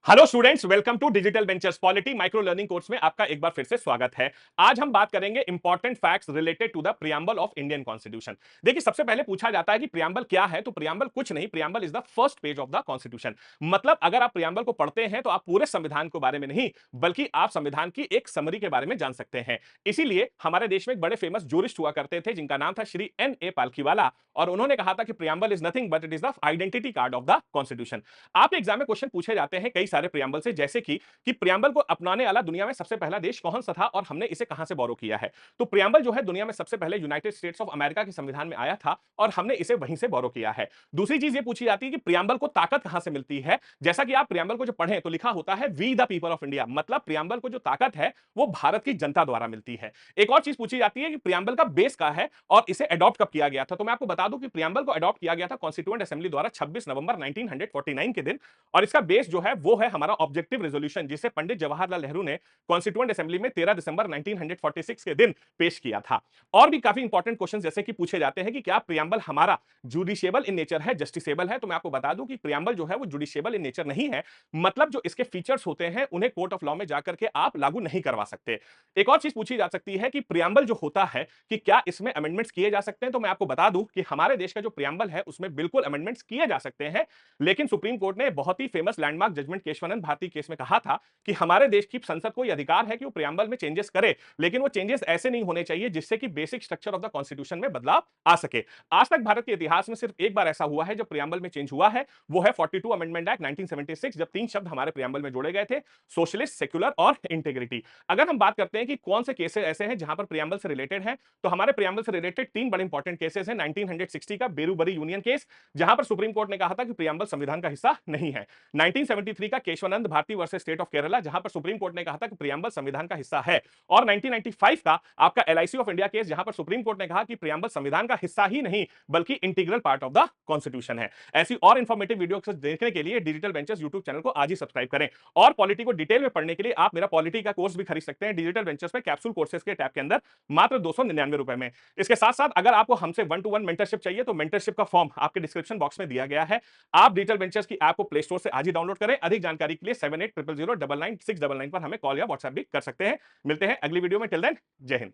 Hello students, welcome to digital ventures polity micro learning course में आपका एक बार फिर से स्वागत है। आज हम बात करेंगे important facts related to the preamble of Indian constitution. देखिए, सबसे पहले पूछा जाता है कि प्रियम्बल क्या है, तो प्रियम्बल कुछ नहीं, preamble is the first page of the constitution. मतलब अगर आप प्रियम्बल को पढ़ते हैं तो आप पूरे संविधान के बारे में नहीं, बल्कि आप संविधान की एक समरी के बारे में जान सकते हैं। इसीलिए हमारे देश में एक बड़े फेमस जूरिस्ट हुआ करते थे जिनका नाम था श्री N.A. पालखीवाला, और उन्होंने कहा था कि preamble is nothing but it is the identity card of the constitution. आपके एग्जाम में क्वेश्चन पूछे जाते हैं कई सारे प्रियम्बल से, जैसे कि प्रियम्बल को अपनाने वाला दुनिया में सबसे पहला देश कौन सा था और हमने इसे कहां से बोरो किया है। तो प्रियम्बल जो है दुनिया में सबसे पहले यूनाइटेड स्टेट्स ऑफ अमेरिका के संविधान में आया था और हमने इसे वहीं से बोरो किया है। दूसरी चीज ये पूछी जाती है कि प्रियम्बल को ताकत कहां से मिलती है। जैसा कि आप प्रियम्बल को जो पढ़ें तो लिखा होता है we the people of India, मतलब प्रियम्बल को जो ताकत है वो भारत की जनता द्वारा मिलती है। एक और चीज पूछी जाती है कि प्रियम्बल का बेस क्या है और इसे अडॉप्ट कब किया गया था। तो मैं आपको बता दूं कि प्रियम्बल को अडॉप्ट किया गया था कॉन्स्टिट्यूएंट असेंबली द्वारा 26 नवंबर 1949 के दिन, और इसका बेस जो है वो है हमारा ऑब्जेक्टिव रेजोल्यूशन, जिसे पंडित जवाहरलाल नेहरू ने कॉन्स्टिट्यूएंट असेंबली में 13 दिसंबर 1946 के दिन पेश किया था। और भी काफी इंपॉर्टेंट क्वेश्चन जैसे कि पूछे जाते हैं कि क्या प्रियम्बल हमारा जुडिशियबल इन नेचर है, जस्टिसेबल है। तो मैं आपको बता दूं कि प्रियम्बल जो है वो जुडिशियबल इन नेचर नहीं है, मतलब जो इसके फीचर्स होते हैं उन्हें कोर्ट ऑफ लॉ में जाकर के आप लागू नहीं करवा सकते। एक और चीज पूछी जा सकती है कि प्रियम्बल जो होता है कि क्या इसमें अमेंडमेंट्स किए जा सकते हैं। तो मैं आपको बता दूं कि हमारे देश का जो प्रियम्बल है उसमें बिल्कुल अमेंडमेंट्स किए जा सकते हैं, लेकिन सुप्रीम कोर्ट ने बहुत ही famous landmark judgement Kesavananda Bharati case में कहा था कि हमारे देश की संसद को यह अधिकार है कि वो प्रियम्बल में चेंजेस करे, लेकिन वो चेंजेस ऐसे नहीं होने चाहिए जिससे कि basic structure of the constitution में बदलाव आ सके। आज तक भारत के इतिहास में सिर्फ एक बार ऐसा हुआ है जब प्रियम्बल में चेंज हुआ है, वो है 42 अमेंडमेंट एक्ट 1976, जब 3 शब्द हमारे प्रियम्बल में जोड़े गए थे, सोशलिस्ट, सेक्युलर और इंटीग्रिटी। अगर हम बात करते हैं कि कौन से केसेस ऐसे हैं जहां पर प्रियम्बल से रिलेटेड है, तो हमारे प्रियम्बल से रिलेटेड 3 बड़े इंपॉर्टेंट केसेस हैं। 1960 का बेरूबरी यूनियन केस, जहां पर सुप्रीम कोर्ट ने कहा था कि प्रियम्बल संविधान का हिस्सा नहीं है। 1973 का Keshavananda Bharati versus state of Kerala, जहां पर सुप्रीम कोर्ट ने कहा था कि प्रियम्बल संविधान का हिस्सा है। और 1995 का आपका LIC ऑफ इंडिया केस, जहां पर सुप्रीम कोर्ट ने कहा कि प्रियम्बल संविधान का हिस्सा ही नहीं बल्कि integral part of the constitution है। ऐसी और इंफॉर्मेटिव वीडियो देखने के लिए डिजिटल वेंचर्स यूट्यूब चैनल को आज ही सब्सक्राइब करें। और पॉलिटी को डिटेल में पढ़ने के लिए आप मेरा पॉलिटी का कोर्स भी खरीद सकते हैं डिजिटल वेंचर्स में कैप्सूल कोर्सेज के टैब के अंदर, मात्र 299 रुपए में। इसके साथ साथ अगर आपको हमसे 1-to-1 मेंटरशिप चाहिए तो मेंटरशिप का फॉर्म आपके डिस्क्रिप्शन बॉक्स में दिया गया है। आप डिजिटल वेंचर्स की ऐप को प्ले स्टोर से आज ही डाउनलोड करें। अधिक जानकारी के लिए 7800099699 पर हमें कॉल या व्हाट्सएप भी कर सकते हैं। मिलते हैं अगली वीडियो में। टिल देन, जय हिंद।